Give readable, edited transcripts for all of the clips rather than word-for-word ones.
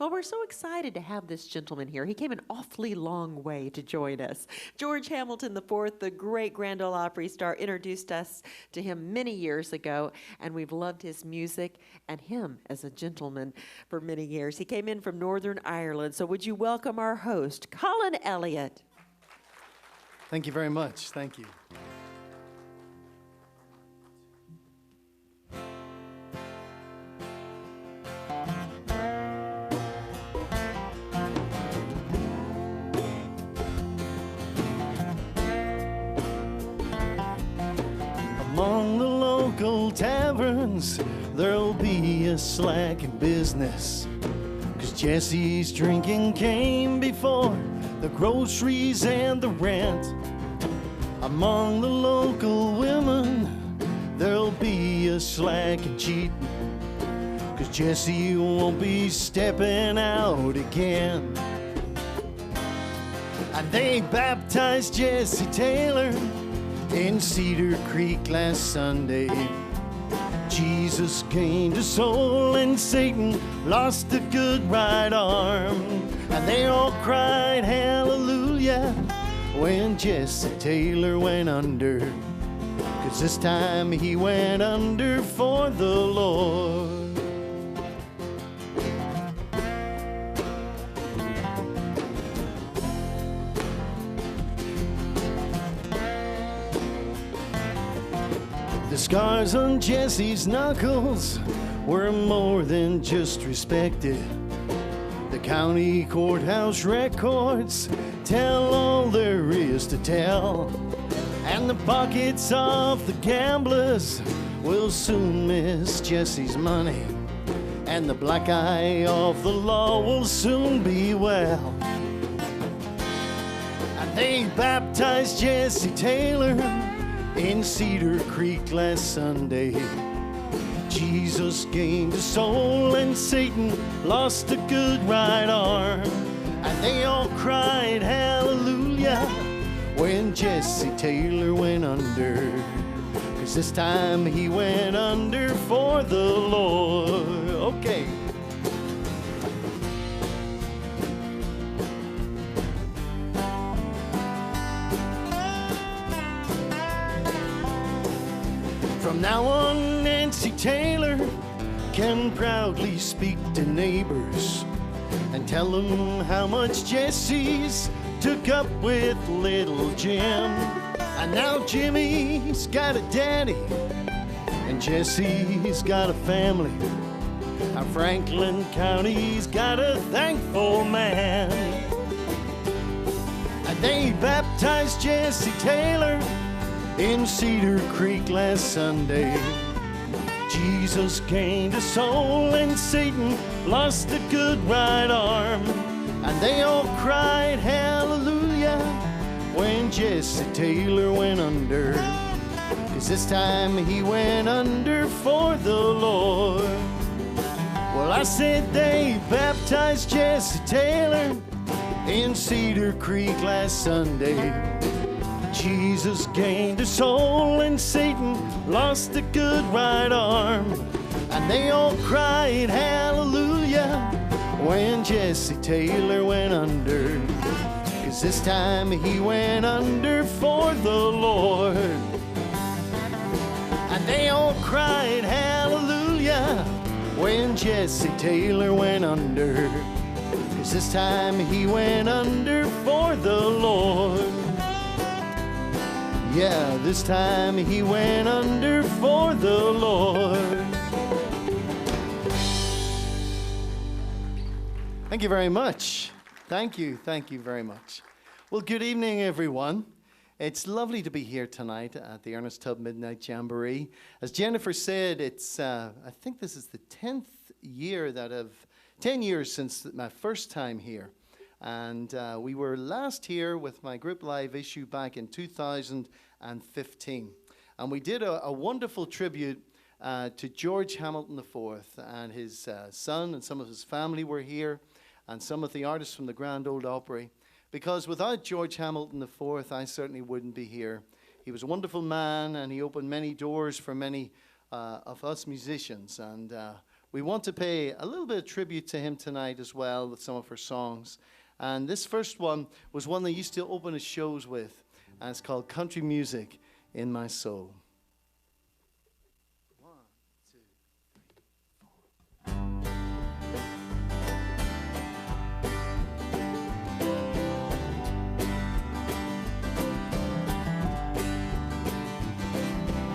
Well, we're so excited to have this gentleman here. He came an awfully long way to join us. George Hamilton IV, the great Grand Ole Opry star, introduced us to him many years ago, and we've loved his music and him as a gentleman for many years. He came in from Northern Ireland, so would you welcome our host, Colin Elliott. Thank you very much. Thank you. Among the local taverns, there'll be a slack in business, 'cause Jesse's drinking came before the groceries and the rent. Among the local women, there'll be a slack in cheating, 'cause Jesse won't be stepping out again. And they baptized Jesse Taylor in Cedar Creek last Sunday. Jesus gained a soul and Satan lost a good right arm. And they all cried hallelujah when Jesse Taylor went under, 'cause this time he went under for the Lord. The scars on Jesse's knuckles were more than just respected. The county courthouse records tell all there is to tell. And the pockets of the gamblers will soon miss Jesse's money. And the black eye of the law will soon be well. And they baptized Jesse Taylor in Cedar Creek last Sunday. Jesus gained a soul and Satan lost a good right arm. And they all cried hallelujah when Jesse Taylor went under, 'cause this time he went under for the Lord. Okay. From now on, Nancy Taylor can proudly speak to neighbors and tell them how much Jesse's took up with little Jim. And now Jimmy's got a daddy and Jesse's got a family. Now Franklin County's got a thankful man. And they baptized Jesse Taylor in Cedar Creek last Sunday. Jesus gained a soul and Satan lost a good right arm. And they all cried hallelujah when Jesse Taylor went under, 'cause this time he went under for the Lord. Well, I said they baptized Jesse Taylor in Cedar Creek last Sunday. Jesus gained a soul and Satan lost a good right arm. And they all cried hallelujah when Jesse Taylor went under, 'cause this time he went under for the Lord. And they all cried hallelujah when Jesse Taylor went under, 'cause this time he went under for the Lord. Yeah, this time he went under for the Lord. Thank you very much. Thank you very much. Well, good evening, everyone. It's lovely to be here tonight at the Ernest Tubb Midnite Jamboree. As Jennifer said, it's I think this is the 10th year 10 years since my first time here. And we were last here with my group live issue back in 2015. And we did a wonderful tribute to George Hamilton IV, and his son and some of his family were here, and some of the artists from the Grand Ole Opry. Because without George Hamilton IV, I certainly wouldn't be here. He was a wonderful man, and he opened many doors for many of us musicians. And we want to pay a little bit of tribute to him tonight as well with some of her songs. And this first one was one they used to open his shows with, and it's called Country Music in My Soul.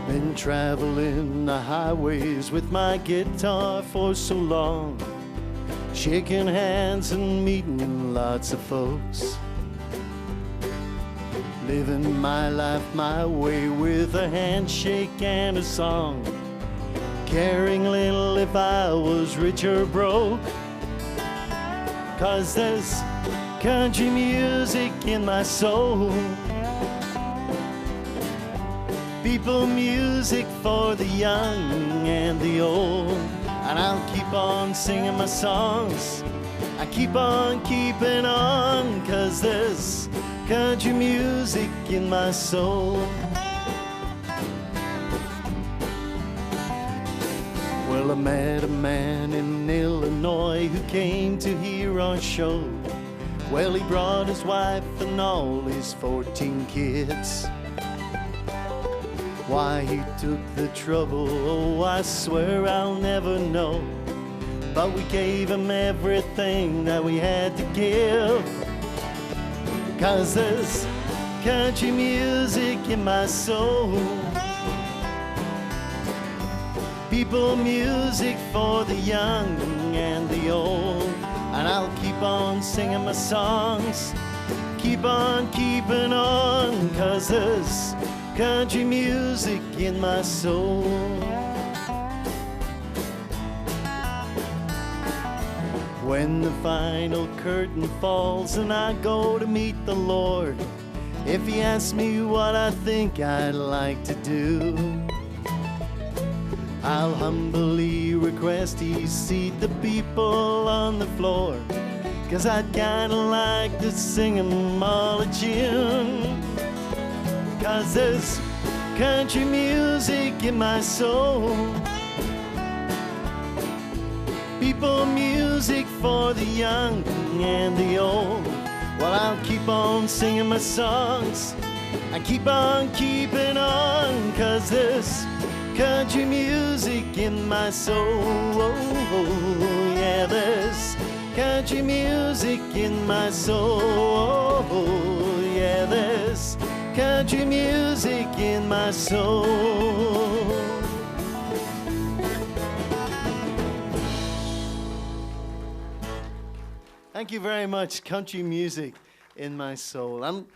Been traveling the highways with my guitar for so long, shaking hands and meeting lots of folks, living my life my way with a handshake and a song, caring little if I was rich or broke, 'cause there's country music in my soul. People music for the young and the old, and I'll keep on singing my songs. I keep on keeping on, 'cause there's country music in my soul. Well, I met a man in Illinois who came to hear our show. Well, he brought his wife and all his 14 kids. Why he took the trouble, oh, I swear I'll never know. But we gave him everything that we had to give, 'cause there's country music in my soul. People music for the young and the old, and I'll keep on singing my songs, keep on keeping on, 'cause there's country music in my soul. When the final curtain falls and I go to meet the Lord, if he asks me what I think I'd like to do, I'll humbly request he seat the people on the floor, 'cause I'd kinda like to sing 'em all a tune. 'Cause there's country music in my soul. People music for the young and the old. Well, I'll keep on singing my songs. I keep on keeping on, 'cause there's country music in my soul. Oh, yeah, there's country music in my soul. Oh, yeah, there's country music in my soul. Thank you very much, country music in my soul. I'm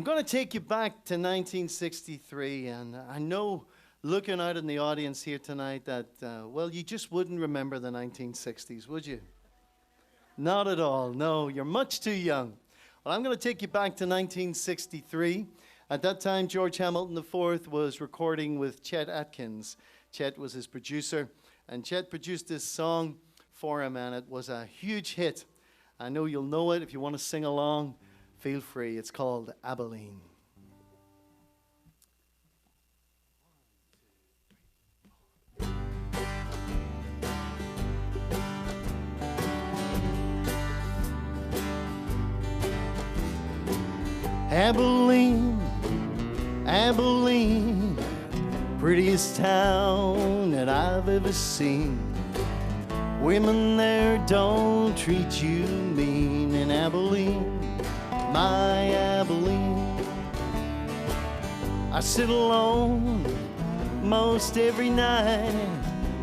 going to take you back to 1963, and I know looking out in the audience here tonight that, well, you just wouldn't remember the 1960s, would you? Not at all, no, you're much too young. Well, I'm going to take you back to 1963. At that time, George Hamilton IV was recording with Chet Atkins. Chet was his producer, and Chet produced this song for him, and it was a huge hit. I know you'll know it. If you want to sing along, feel free. It's called Abilene. Abilene, Abilene, prettiest town that I've ever seen. Women there don't treat you mean in Abilene, my Abilene. I sit alone most every night,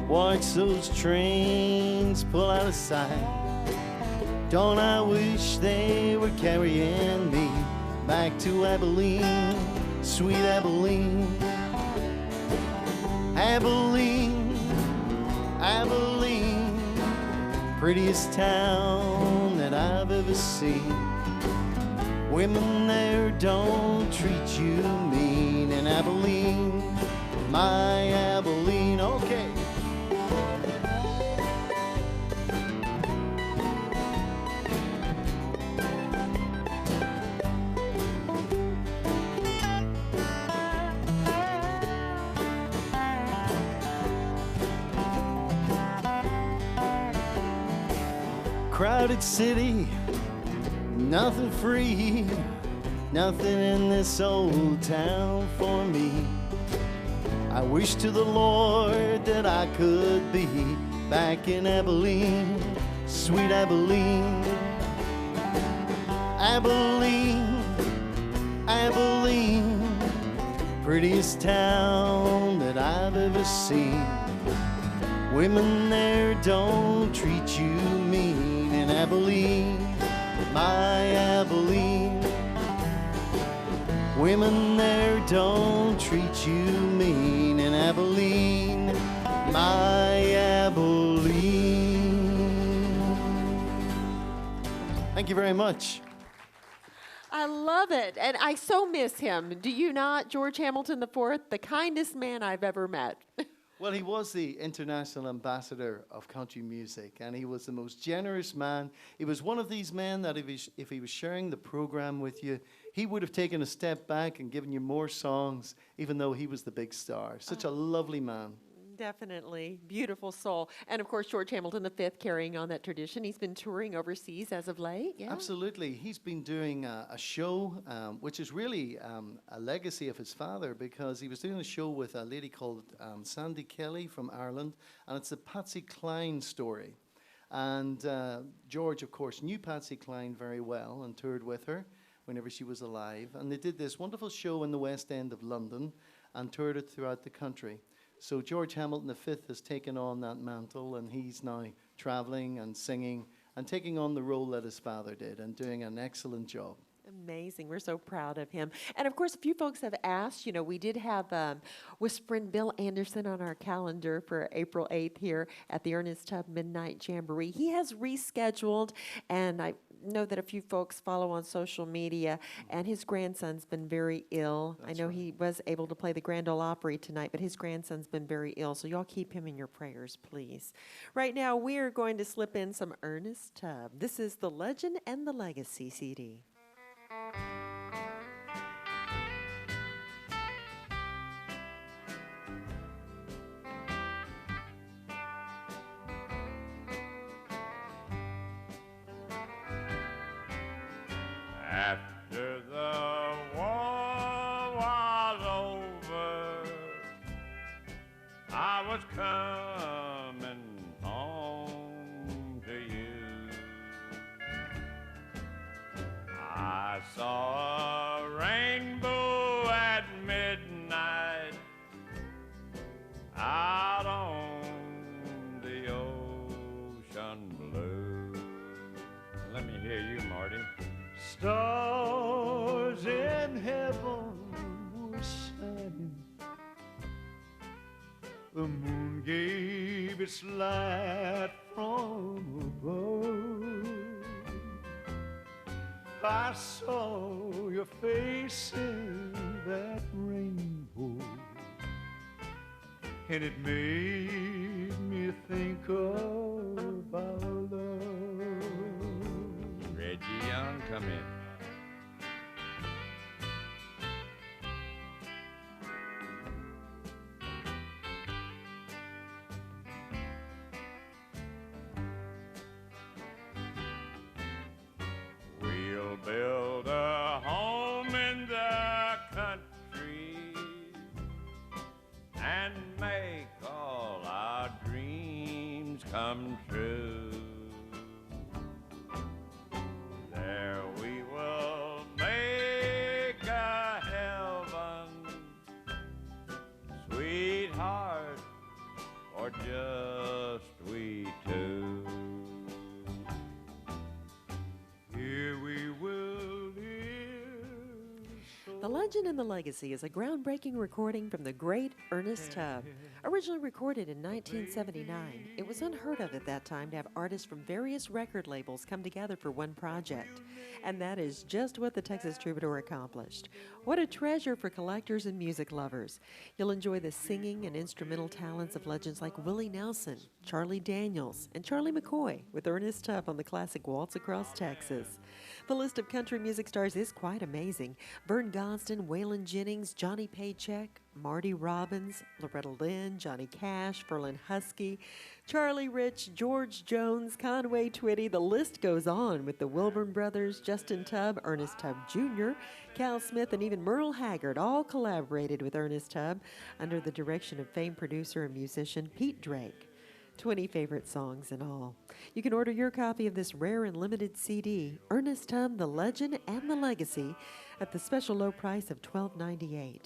watch those trains pull out of sight. Don't I wish they were carrying me back to Abilene, sweet Abilene. Abilene, Abilene, prettiest town that I've ever seen. Women there don't treat you mean in Abilene, my Abilene. Okay. crowded city, nothing free, nothing in this old town for me. I wish to the Lord that I could be back in Abilene, sweet Abilene. Abilene, Abilene, prettiest town that I've ever seen. Women there don't treat you mean in Abilene, my Abilene. Women there don't treat you mean in Abilene, my Abilene. Thank you very much. I love it, and I so miss him. Do you not? George Hamilton IV, the kindest man I've ever met. Well, he was the international ambassador of country music, and he was the most generous man. He was one of these men that if he was sharing the program with you, he would have taken a step back and given you more songs, even though he was the big star. Such a lovely man. Definitely. Beautiful soul. And of course, George Hamilton V carrying on that tradition. He's been touring overseas as of late. Yeah. Absolutely. He's been doing a show, which is really a legacy of his father, because he was doing a show with a lady called Sandy Kelly from Ireland, and it's a Patsy Cline story. And George, of course, knew Patsy Cline very well and toured with her whenever she was alive. And they did this wonderful show in the West End of London and toured it throughout the country. So George Hamilton V has taken on that mantle, and he's now traveling and singing and taking on the role that his father did and doing an excellent job. Amazing. We're so proud of him. And of course, a few folks have asked, you know, we did have Whispering Bill Anderson on our calendar for April 8th here at the Ernest Tubb Midnite Jamboree. He has rescheduled, and I know that a few folks follow on social media, and his grandson's been very ill. That's I know right. he was able to play the Grand Ole Opry tonight, but his grandson's been very ill, so y'all keep him in your prayers, please. Right now, we are going to slip in some Ernest Tubb. This is the Legend and the Legacy CD. After the war was over, I was coming home to you. I saw a rainbow at midnight out on the ocean blue. Let me hear you, Marty. Stars in heaven were shining. The moon gave its light from above. I saw your face in that rainbow, and it made me think of our love. Reggie Young, come in. We'll build a home in the country and make all our dreams come true. There we will make a heaven, sweetheart, or just we two. Here we will live. The Legend and the Legacy is a groundbreaking recording from the great Ernest Tubb. Originally recorded in 1979, it was unheard of at that time to have artists from various record labels come together for one project. And that is just what the Texas Troubadour accomplished. What a treasure for collectors and music lovers. You'll enjoy the singing and instrumental talents of legends like Willie Nelson, Charlie Daniels, and Charlie McCoy with Ernest Tubb on the classic Waltz Across Texas. The list of country music stars is quite amazing. Vern Gone Johnston, Waylon Jennings, Johnny Paycheck, Marty Robbins, Loretta Lynn, Johnny Cash, Ferlin Husky, Charlie Rich, George Jones, Conway Twitty. The list goes on with the Wilburn brothers, Justin Tubb, Ernest Tubb Jr., Cal Smith, and even Merle Haggard all collaborated with Ernest Tubb under the direction of famed producer and musician Pete Drake. 20 favorite songs in all. You can order your copy of this rare and limited CD, Ernest Tubb, The Legend and the Legacy, at the special low price of $12.98.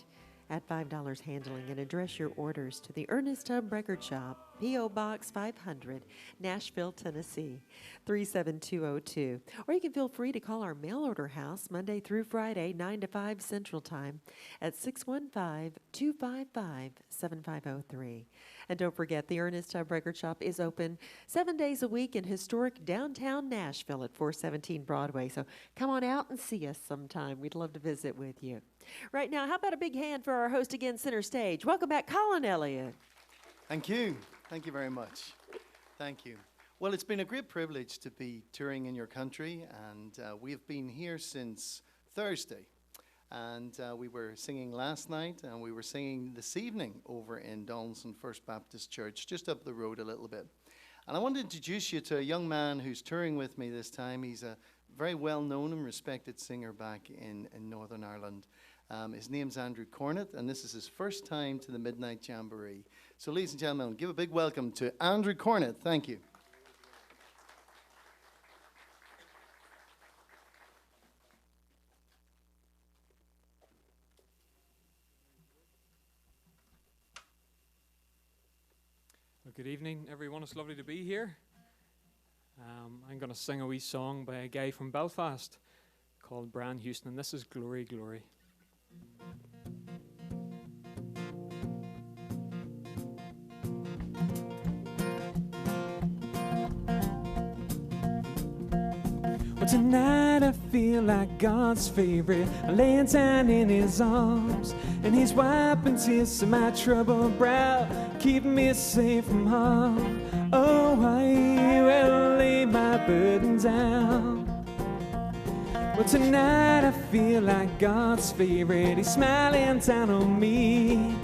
Add $5 handling and address your orders to the Ernest Tubb Record Shop, P.O. Box 500, Nashville, Tennessee, 37202. Or you can feel free to call our mail order house Monday through Friday, 9 to 5 Central Time at 615-255-7503. And don't forget, the Ernest Tubb Record Shop is open 7 days a week in historic downtown Nashville at 417 Broadway. So come on out and see us sometime. We'd love to visit with you. Right now, how about a big hand for our host again, center stage? Welcome back, Colin Elliott. Thank you. Thank you very much. Thank you. Well, it's been a great privilege to be touring in your country, and we have been here since Thursday. And we were singing last night, and we were singing this evening over in Donaldson First Baptist Church, just up the road a little bit. And I want to introduce you to a young man who's touring with me this time. He's a very well-known and respected singer back in Northern Ireland. His name's Andrew Cornett, and this is his first time to the Midnite Jamboree. So, ladies and gentlemen, give a big welcome to Andrew Cornett. Thank you. Well, good evening, everyone. It's lovely to be here. I'm going to sing a wee song by a guy from Belfast called Brian Houston, and this is Glory, Glory. Well, tonight I feel like God's favorite. I lay down in his arms, and he's wiping tears from my troubled brow, keeping me safe from harm. Oh, I will lay my burden down. Well, tonight I feel like God's favorite. He's smiling down on me.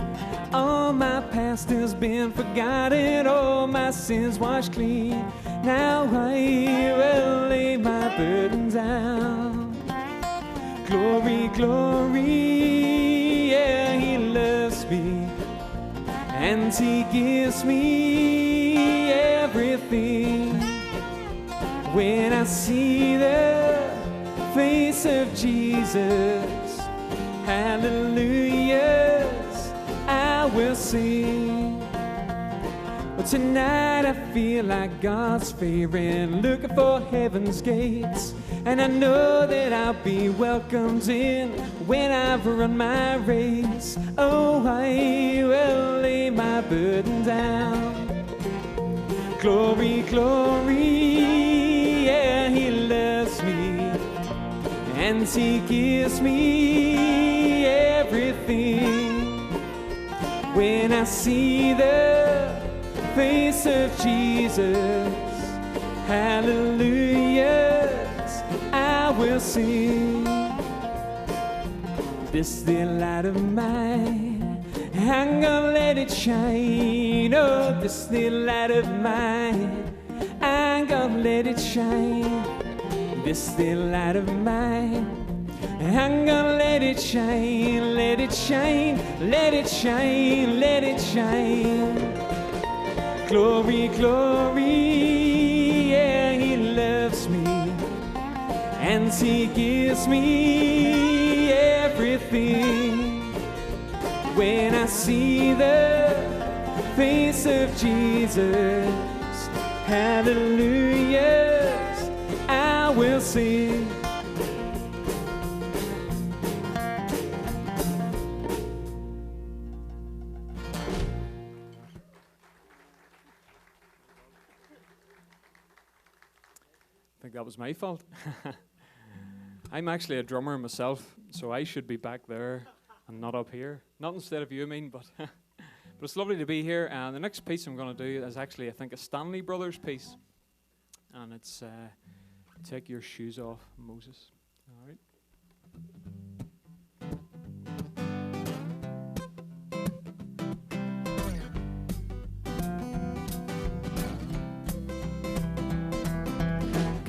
All my past has been forgotten, all my sins washed clean. Now I will lay my burden down. Glory, glory, yeah, he loves me, and he gives me everything. When I see the face of Jesus, hallelujahs, I will sing. But tonight I feel like God's favorite, looking for heaven's gates, and I know that I'll be welcomed in when I've run my race. Oh, I will lay my burden down. Glory, glory, yeah, he loves me, and he gives me everything. When I see the face of Jesus, hallelujahs, I will sing. This the light of mine, I'm gonna let it shine. Oh, this the light of mine, I'm gonna let it shine. This the light of mine, I'm gonna let it shine, let it shine, let it shine, let it shine. Glory, glory, yeah, he loves me, and he gives me everything. When I see the face of Jesus, hallelujahs, I will sing. I think that was my fault. I'm actually a drummer myself, so I should be back there and not up here. Not instead of you, I mean, but but it's lovely to be here. And the next piece I'm going to do is actually, I think, a Stanley Brothers piece. And it's Take Your Shoes Off, Moses. All right.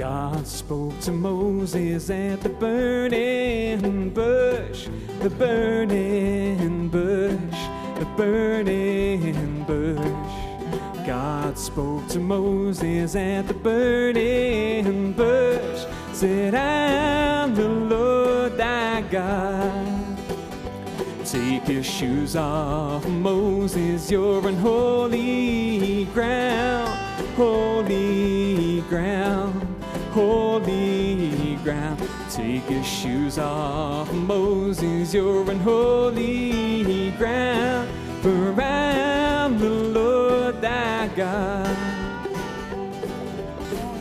God spoke to Moses at the burning bush, the burning bush, the burning bush. God spoke to Moses at the burning bush, said, I'm the Lord thy God. Take your shoes off, Moses, you're on holy ground, holy ground, holy ground. Take your shoes off, Moses, you're on holy ground, for I'm the Lord thy God.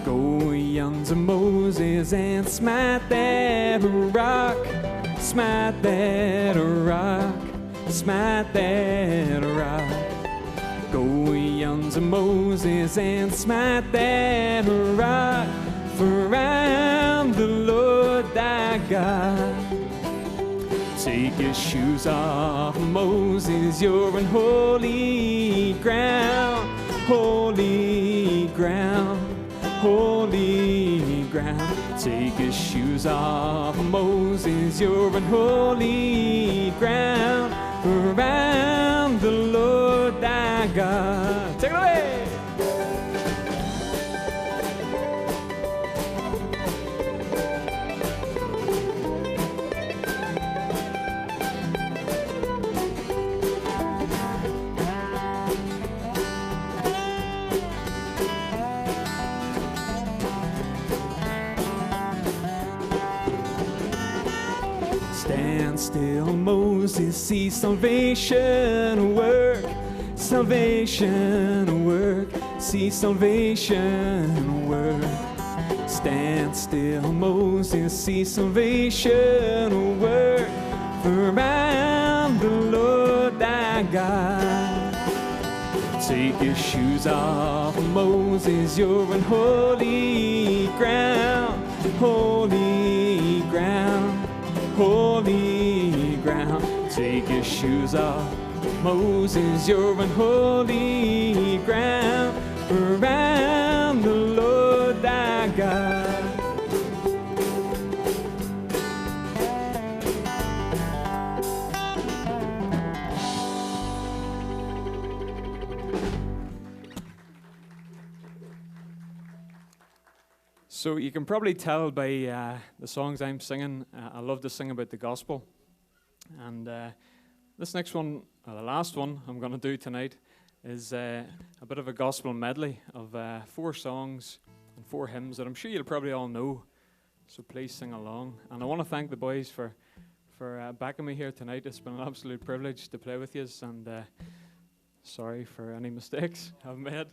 Go yonder, Moses, and smite that rock, smite that rock, smite that rock. Go yonder, Moses, and smite that rock, for I'm the Lord thy God. Take your shoes off, Moses, you're on holy ground, holy ground, holy ground. Take your shoes off, Moses, you're on holy ground, for I'm the Lord thy God. Take it away! Stand still, Moses, see salvation work, salvation work, see salvation work. Stand still, Moses, see salvation work, for I'm the Lord thy God. Take your shoes off, Moses, you're on holy ground, holy ground, holy ground. Take your shoes off, Moses, you're on holy ground, for I'm the Lord thy God. So you can probably tell by the songs I'm singing, I love to sing about the gospel. And this next one, the last one I'm going to do tonight, is a bit of a gospel medley of 4 songs and 4 hymns that I'm sure you'll probably all know. So please sing along. And I want to thank the boys for backing me here tonight. It's been an absolute privilege to play with you, and sorry for any mistakes I've made.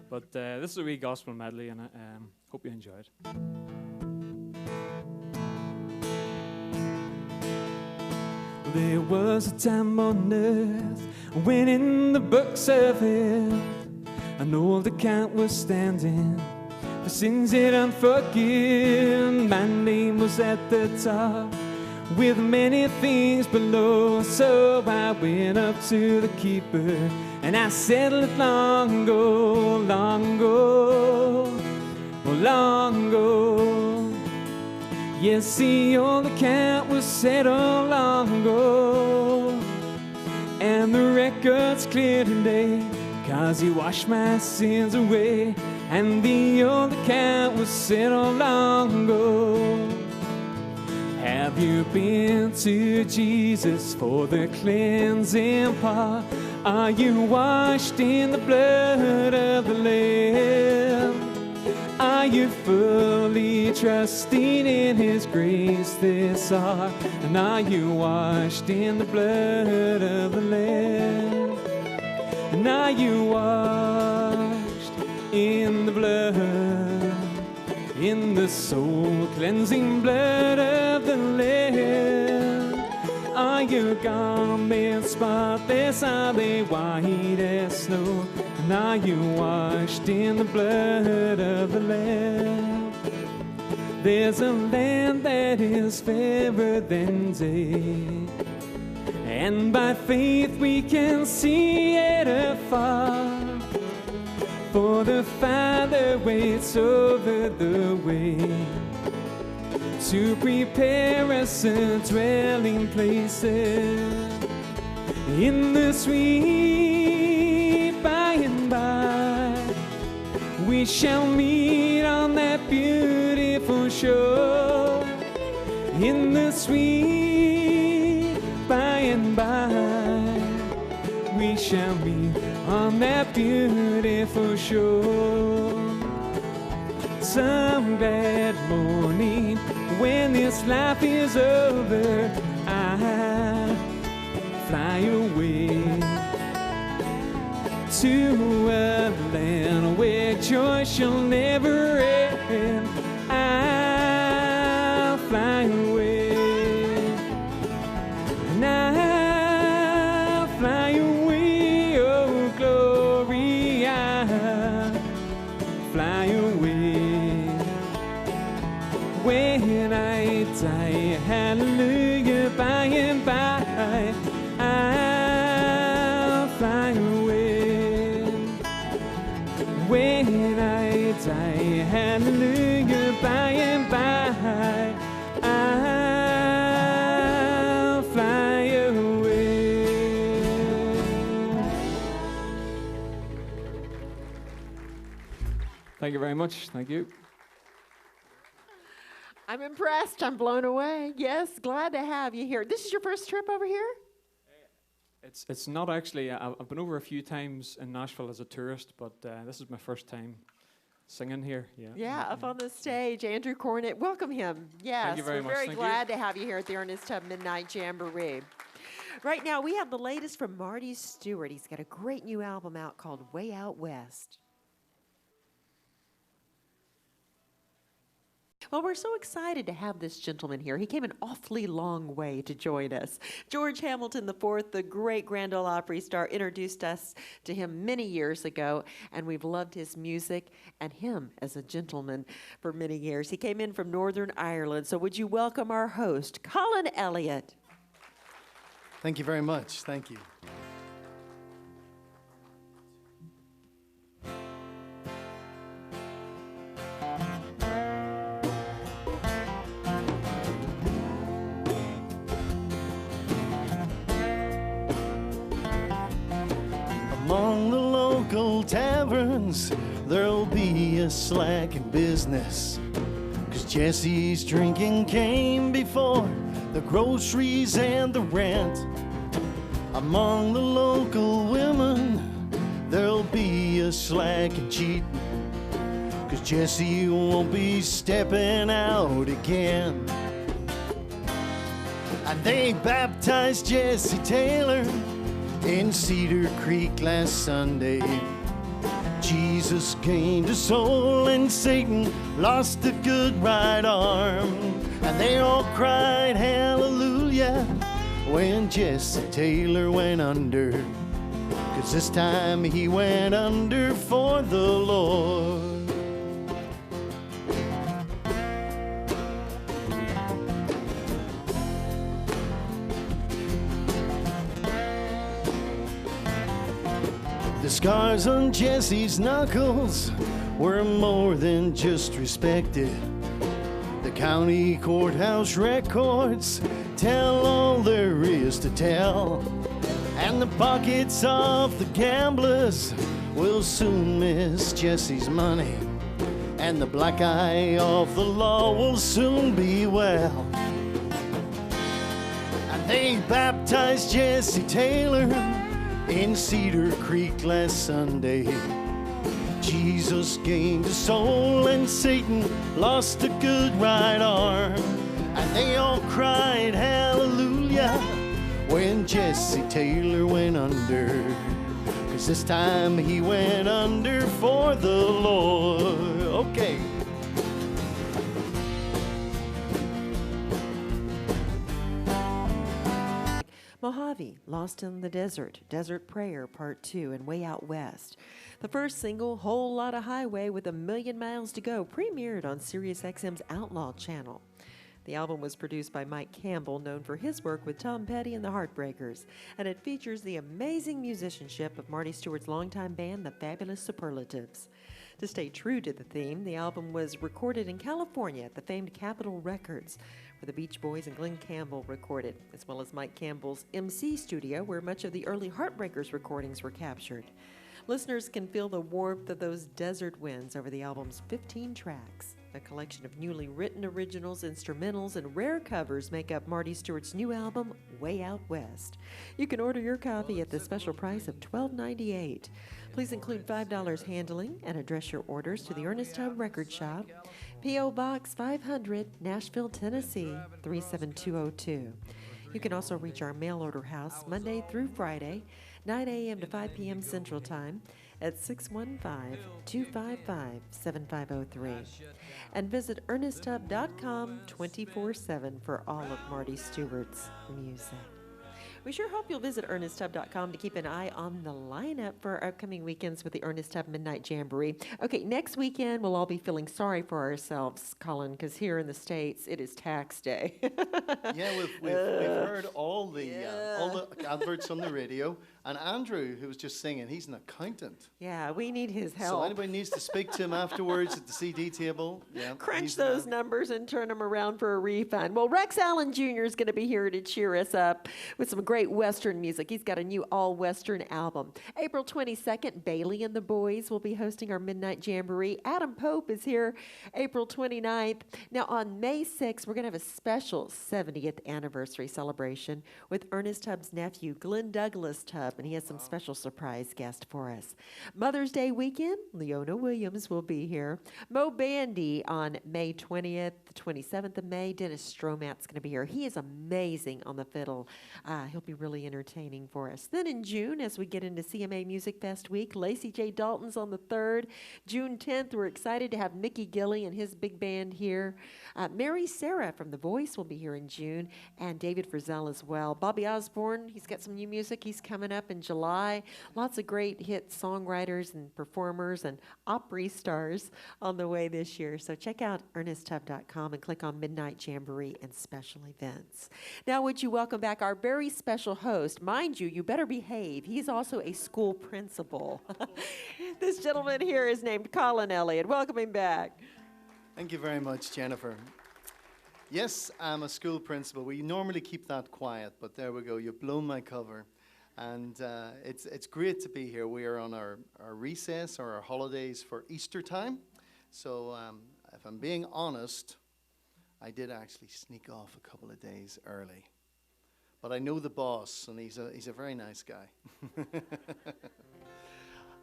But this is a wee gospel medley, and I hope you enjoy it. There was a time on earth when in the books of health an old account was standing for sins yet unforgiven. My name was at the top with many things below, so I went up to the keeper and I settled it long ago, long ago, long ago. Yes, the old account was settled long ago, and the record's clear today, 'cause he washed my sins away, and the old account was settled long ago. Have you been to Jesus for the cleansing part? Are you washed in the blood of the Lamb? Are you fully trusting in His grace this hour? And are you washed in the blood of the Lamb? And are you washed in the blood, in the soul-cleansing blood of the Lamb? Are your garments spotless? Are they white as snow? And are you washed in the blood of the Lamb? There's a land that is fairer than day, and by faith we can see it afar. For the Father waits over the way to prepare us a dwelling places in the sweet by and by. We shall meet on that beautiful shore in the sweet by and by. We shall meet on that beautiful shore. Some glad morning when this life is over, I'll fly away to a land where joy shall never end. I'll fly away, and I'll fly away, oh glory, I'll fly away. When I die, hallelujah, by and by, I'll fly away. When I die, hallelujah, by and by, I'll fly away. Thank you very much. Thank you. I'm impressed. I'm blown away. Yes, glad to have you here. This is your first trip over here? It's not actually. I've been over a few times in Nashville as a tourist, but this is my first time singing here. Yeah, up on the stage, Andrew Cornett. Welcome him. Yes, Thank you very much. We're very Thank glad to have you here at the Ernest Tubb Midnite Jamboree. Right now, we have the latest from Marty Stewart. He's got a great new album out called Way Out West. Well, we're so excited to have this gentleman here. He came an awfully long way to join us. George Hamilton IV, the great Grand Ole Opry star, introduced us to him many years ago, and we've loved his music and him as a gentleman for many years. He came in from Northern Ireland, so would you welcome our host, Colin Elliott. Thank you very much. Thank you. Among the local taverns, there'll be a slack in business, 'cause Jesse's drinking came before the groceries and the rent. Among the local women, there'll be a slack in cheating, 'cause Jesse won't be stepping out again. And they baptized Jesse Taylor in Cedar Creek last Sunday. Jesus gained a soul and Satan lost a good right arm. And they all cried hallelujah when Jesse Taylor went under, 'cause this time he went under for the Lord. The scars on Jesse's knuckles were more than just respected. The county courthouse records tell all there is to tell. And the pockets of the gamblers will soon miss Jesse's money. And the black eye of the law will soon be well. And they baptized Jesse Taylor in Cedar Creek last Sunday. Jesus gained a soul and Satan lost a good right arm. And they all cried hallelujah when Jesse Taylor went under, 'cause this time he went under for the Lord. Okay. Mojave, Lost in the Desert, Desert Prayer Part 2, and Way Out West. The first single, Whole Lotta Highway with a Million Miles to Go, premiered on SiriusXM's Outlaw channel. The album was produced by Mike Campbell, known for his work with Tom Petty and the Heartbreakers, and it features the amazing musicianship of Marty Stewart's longtime band, the Fabulous Superlatives. To stay true to the theme, the album was recorded in California at the famed Capitol Records, where the Beach Boys and Glenn Campbell recorded, as well as Mike Campbell's MC studio, where much of the early Heartbreakers recordings were captured. Listeners can feel the warmth of those desert winds over the album's 15 tracks. A collection of newly written originals, instrumentals, and rare covers make up Marty Stewart's new album, Way Out West. You can order your copy at the special price of $12.98. Please include $5 handling and address your orders to the Ernest Tubb Record Shop, P.O. Box 500, Nashville, Tennessee, 37202. You can also reach our mail order house Monday through Friday, 9 a.m. to 5 p.m. Central Time at 615-255-7503. And visit ErnestTubb.com 24/7 for all of Marty Stewart's music. We sure hope you'll visit ErnestTubb.com to keep an eye on the lineup for our upcoming weekends with the Ernest Tubb Midnite Jamboree. Okay, next weekend we'll all be feeling sorry for ourselves, Colin, because here in the States it is tax day. Yeah, we've heard all the adverts on the radio, and Andrew, who was just singing, he's an accountant. Yeah, we need his help. So anybody needs to speak to him afterwards at the CD table. Yeah, crunch those numbers and turn them around for a refund. Well, Rex Allen Jr. is going to be here to cheer us up with some great Western music. He's got a new all-Western album. April 22nd, Bailey and the Boys will be hosting our Midnight Jamboree. Adam Pope is here April 29th. Now, on May 6th, we're going to have a special 70th anniversary celebration with Ernest Tubb's nephew, Glenn Douglas Tubb, and he has some special surprise guest for us. Mother's Day weekend, Leona Williams will be here. Mo Bandy on May 20th, the 27th of May. Dennis Stromat's going to be here. He is amazing on the fiddle. He'll be really entertaining for us. Then in June, as we get into CMA Music Fest week, Lacey J. Dalton's on the 3rd. June 10th, we're excited to have Mickey Gilley and his big band here. Mary Sarah from The Voice will be here in June, and David Frizzell as well. Bobby Osborne, he's got some new music. He's coming up in July. Lots of great hit songwriters and performers and Opry stars on the way this year. So check out ErnestTubb.com and click on Midnight Jamboree and special events. Now, would you welcome back our very special host? Mind you better behave. He's also a school principal. This gentleman here is named Colin Elliott. Welcome him back. Thank you very much, Jennifer. Yes, I'm a school principal. We normally keep that quiet, but there we go. You've blown my cover. And it's great to be here. We are on our recess or our holidays for Easter time. So if I'm being honest, I did actually sneak off a couple of days early. But I know the boss, and he's a very nice guy.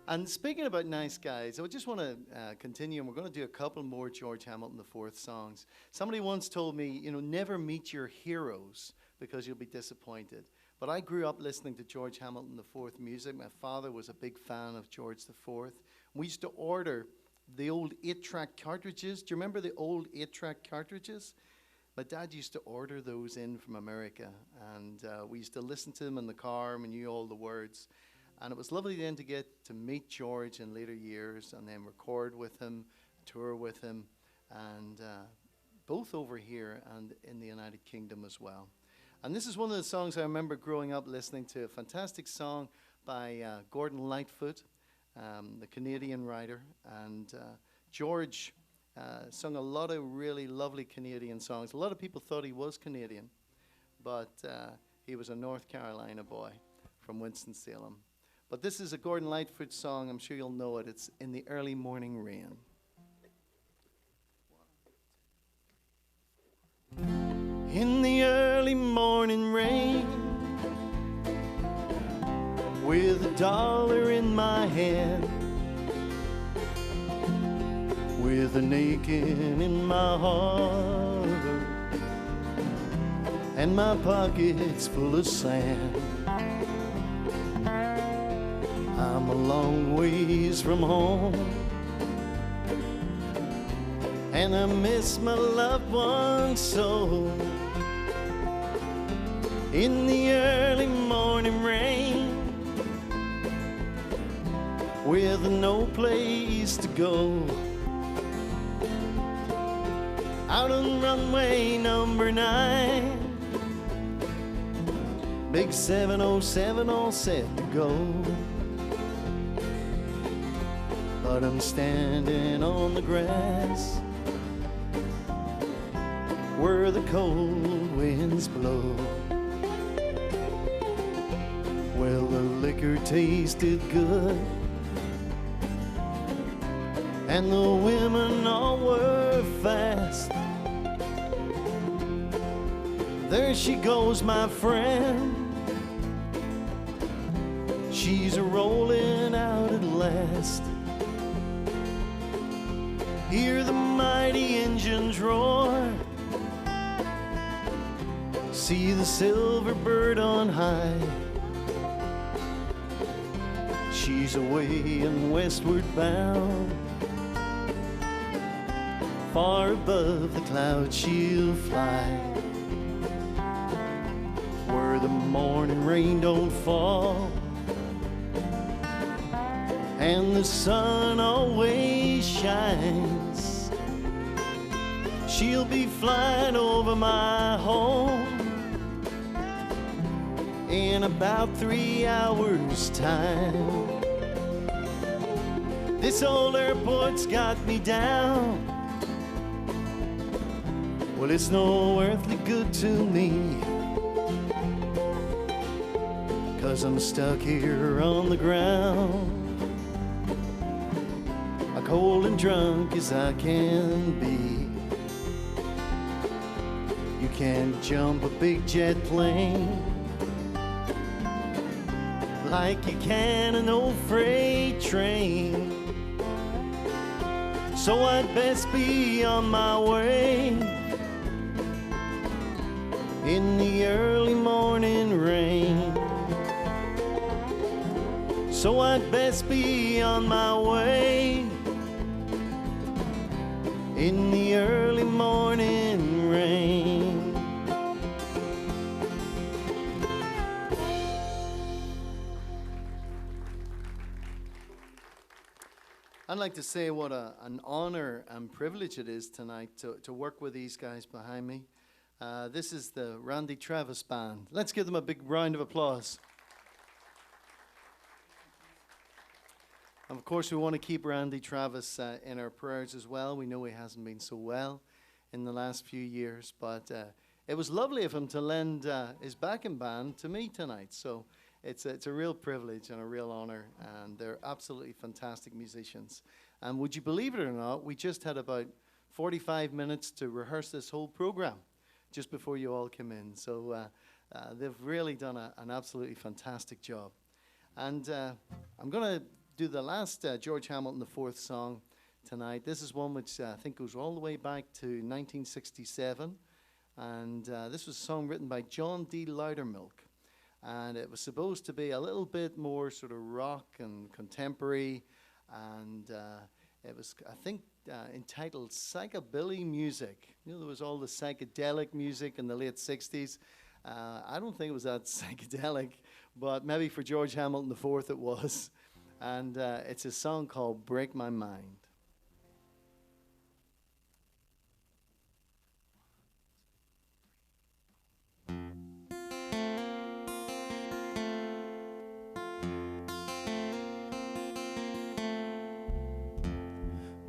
And speaking about nice guys, I just want to continue, and we're going to do a couple more George Hamilton IV songs. Somebody once told me, never meet your heroes because you'll be disappointed. But I grew up listening to George Hamilton IV music. My father was a big fan of George IV. We used to order the old 8-track cartridges. Do you remember the old 8-track cartridges? My dad used to order those in from America, and we used to listen to them in the car, and we knew all the words. And it was lovely then to get to meet George in later years and then record with him, tour with him, and both over here and in the United Kingdom as well. And this is one of the songs I remember growing up listening to, a fantastic song by Gordon Lightfoot, the Canadian writer. And George sung a lot of really lovely Canadian songs. A lot of people thought he was Canadian, but he was a North Carolina boy from Winston-Salem. But this is a Gordon Lightfoot song. I'm sure you'll know it. It's In the Early Morning Rain. In the early morning rain, with $1 in my hand, with an aching in my heart, and my pockets full of sand. I'm a long ways from home, and I miss my loved ones so. In the early morning rain, with no place to go, out on runway number 9. Big 707 all set to go. But I'm standing on the grass where the cold winds blow. Well, the liquor tasted good, and the women all were fast. There she goes, my friend. She's a-rolling out at last. Hear the mighty engines roar. See the silver bird on high. She's away and westward bound. Far above the clouds she'll fly, where the morning rain don't fall and the sun always shines. She'll be flying over my home in about 3 hours' time. This old airport's got me down. Well, it's no earthly good to me, 'cause I'm stuck here on the ground, cold and drunk as I can be. You can't jump a big jet plane like you can an old freight train. So I'd best be on my way in the early morning rain. So I'd best be on my way in the early morning rain. I'd like to say what an honor and privilege it is tonight to work with these guys behind me. This is the Randy Travis Band. Let's give them a big round of applause. And of course, we want to keep Randy Travis in our prayers as well. We know he hasn't been so well in the last few years, but it was lovely of him to lend his backing band to me tonight. So it's a real privilege and a real honor, and they're absolutely fantastic musicians. And would you believe it or not, we just had about 45 minutes to rehearse this whole program just before you all came in. So they've really done an absolutely fantastic job. And I'm going to do the last George Hamilton IV song tonight. This is one which I think goes all the way back to 1967, and this was a song written by John D. Loudermilk, and it was supposed to be a little bit more sort of rock and contemporary, and it was, I think, entitled Psychobilly Music. You know, there was all the psychedelic music in the late 60s. I don't think it was that psychedelic, but maybe for George Hamilton IV it was. And it's a song called Break My Mind.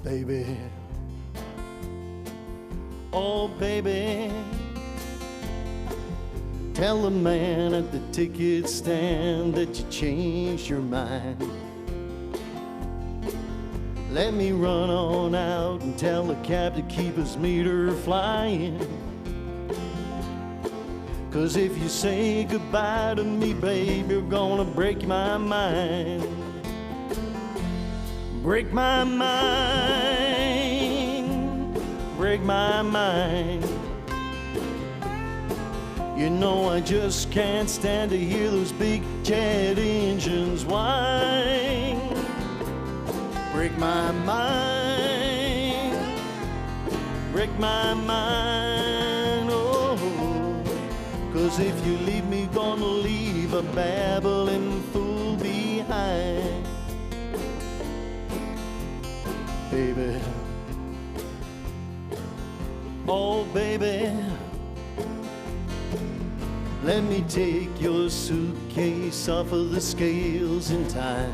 Baby, oh baby, tell the man at the ticket stand that you changed your mind. Let me run on out and tell the cab to keep his meter flying. 'Cause if you say goodbye to me, babe, you're gonna break my mind. Break my mind, break my mind. You know I just can't stand to hear those big jet engines whine. Break my mind, break my mind, oh. 'Cause if you leave me, gonna leave a babbling fool behind. Baby, Oh, baby, let me take your suitcase off of the scales in time.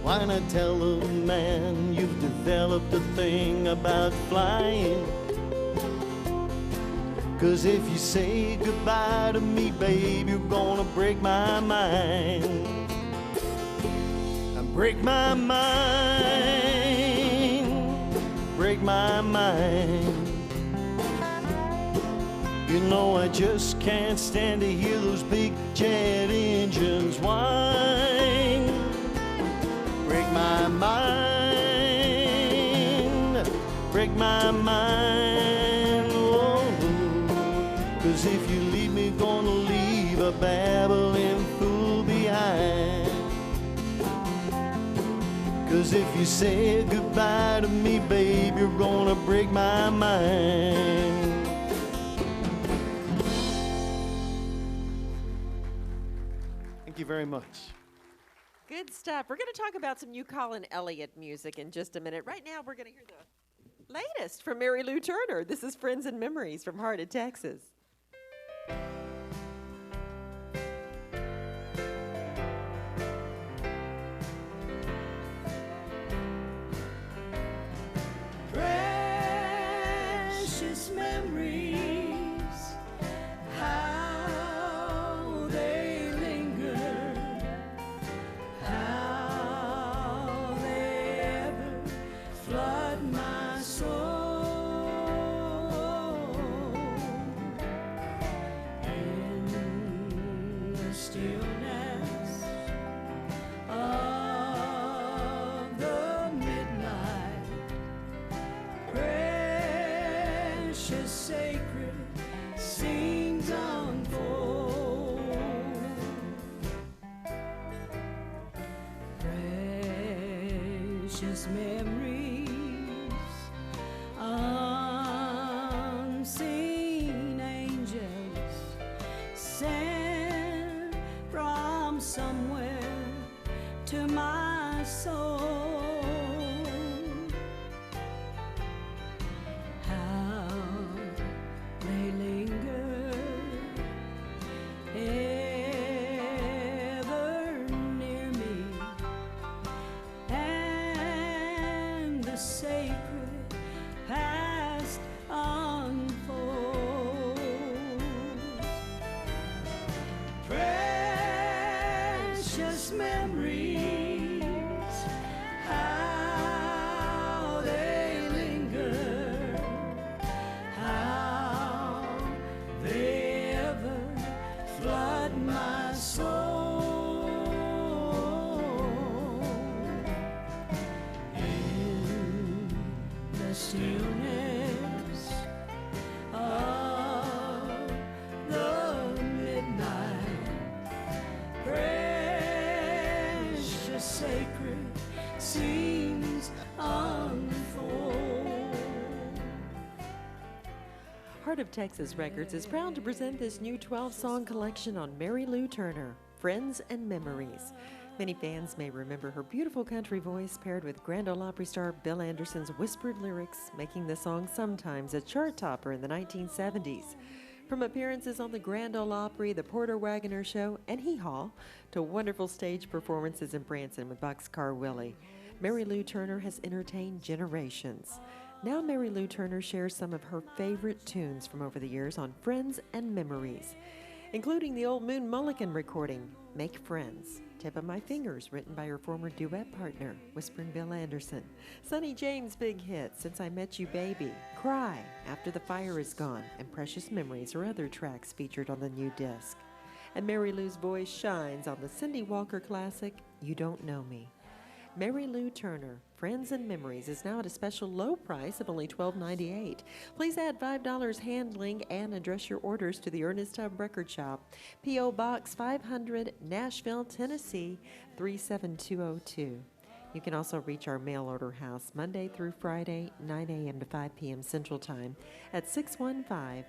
Why not tell a man you've developed a thing about flying? 'Cause if you say goodbye to me, babe, you're gonna break my mind. Break my mind, break my mind. You know I just can't stand to hear those big jet engines whine. Break my mind, break my mind. Oh, 'cause if you leave me, gonna leave a babbling fool behind. 'Cause if you say goodbye to me, babe, you're gonna break my mind. Thank you very much. Good stuff. We're going to talk about some new Colin Elliott music in just a minute. Right now, we're going to hear the latest from Mary Lou Turner. This is Friends and Memories from Heart of Texas. Precious memories, how they linger, how they ever flood my soul. In the stillness of the midnight, precious sacred scenes unfold. Precious memories, unseen angels sent from somewhere to my soul. How they linger ever near me, and the sacred past unfolds. Precious memories, how they linger, how they ever flood my soul. In the stillness of the midnight, precious sacred scenes unfold. Heart of Texas Records is proud to present this new 12-song collection on Mary Lou Turner, Friends and Memories. Many fans may remember her beautiful country voice paired with Grand Ole Opry star Bill Anderson's whispered lyrics, making the song sometimes a chart topper in the 1970s. From appearances on the Grand Ole Opry, the Porter Wagoner Show, and Hee Haw, to wonderful stage performances in Branson with Boxcar Willie, Mary Lou Turner has entertained generations. Now Mary Lou Turner shares some of her favorite tunes from over the years on Friends and Memories, including the Old Moon Mulligan recording, Make Friends, Tip of My Fingers, written by her former duet partner, Whispering Bill Anderson, Sonny James' big hit, Since I Met You Baby, Cry, After the Fire Is Gone, and Precious Memories are other tracks featured on the new disc. And Mary Lou's voice shines on the Cindy Walker classic, You Don't Know Me. Mary Lou Turner, Friends and Memories, is now at a special low price of only $12.98. Please add $5 handling and address your orders to the Ernest Tubb Record Shop, P.O. Box 500, Nashville, Tennessee, 37202. You can also reach our mail order house Monday through Friday, 9 a.m. to 5 p.m. Central Time at 615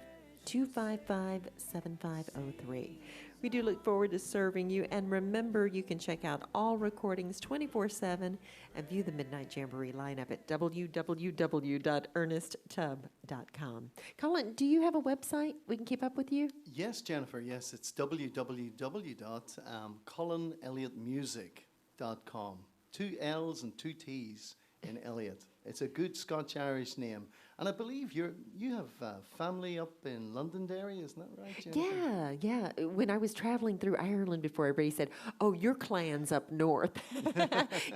255-7503. We do look forward to serving you, and remember, you can check out all recordings 24/7 and view the Midnight Jamboree lineup at www.ernesttubb.com. Colin, do you have a website we can keep up with you? Yes, Jennifer, yes, it's www.colinelliottmusic.com. 2 L's and 2 T's in Elliott. It's a good Scotch-Irish name. And I believe you have family up in Londonderry, isn't that right, Jennifer? Yeah. When I was traveling through Ireland before, everybody said, "Oh, your clan's up north."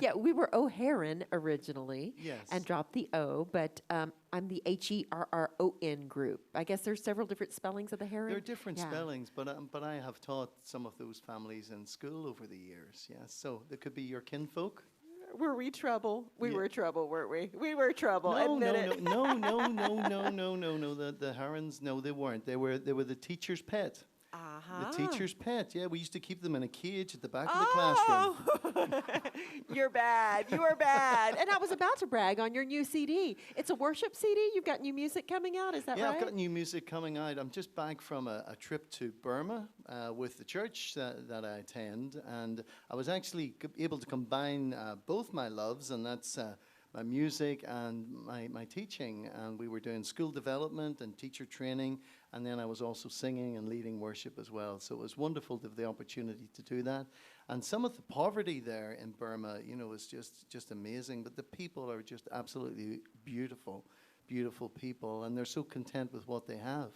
Yeah, we were O'Haran originally. Yes. And dropped the O, but I'm the HERRON group. I guess there's several different spellings of the Heron. There are different Yeah. spellings, but I have taught some of those families in school over the years, yes. So there could be your kinfolk. Were we trouble? We Yeah. were trouble, weren't we? We were trouble. Admit it. No. The Herons, no, they weren't. They were the teacher's pet. Uh-huh. The teacher's pet. Yeah, we used to keep them in a cage at the back of the classroom. You're bad. You are bad. And I was about to brag on your new CD. It's a worship CD. You've got new music coming out. Is that Yeah, right? I've got new music coming out. I'm just back from a trip to Burma with the church that I attend, and I was actually able to combine both my loves, and that's my music and my teaching. And we were doing school development and teacher training, and then I was also singing and leading worship as well. So it was wonderful to have the opportunity to do that. And some of the poverty there in Burma, is just amazing. But the people are just absolutely beautiful people, and they're so content with what they have.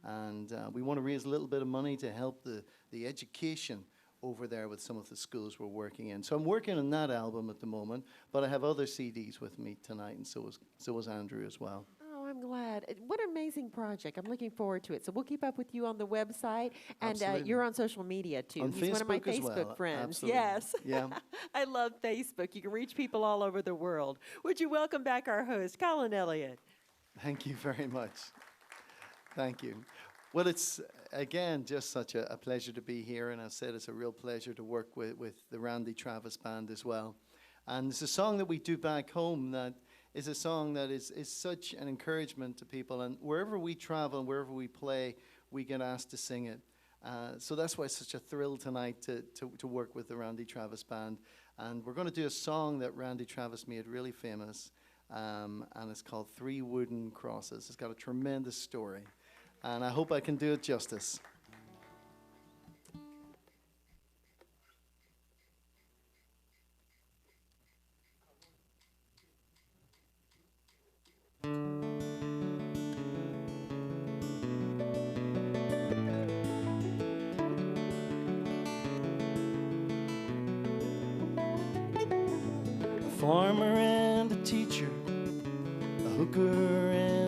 And we want to raise a little bit of money to help the education over there with some of the schools we're working in. So I'm working on that album at the moment, but I have other CDs with me tonight, and so was Andrew as well. Oh, I'm glad. What an amazing project. I'm looking forward to it. So we'll keep up with you on the website, and Absolutely. you're on social media too. On He's one of my Facebook as Facebook well. friends. Absolutely. Yes. Yeah. I love Facebook. You can reach people all over the world. Would you welcome back our host, Colin Elliott? Thank you very much. Thank you. Well, it's, again, just such a pleasure to be here, and I said it's a real pleasure to work with the Randy Travis Band as well. And it's a song that we do back home that is a song that is such an encouragement to people, and wherever we travel and wherever we play, we get asked to sing it. So that's why it's such a thrill tonight to work with the Randy Travis Band. And we're going to do a song that Randy Travis made really famous, and it's called 3 Wooden Crosses. It's got a tremendous story, and I hope I can do it justice. A farmer and a teacher, a hooker and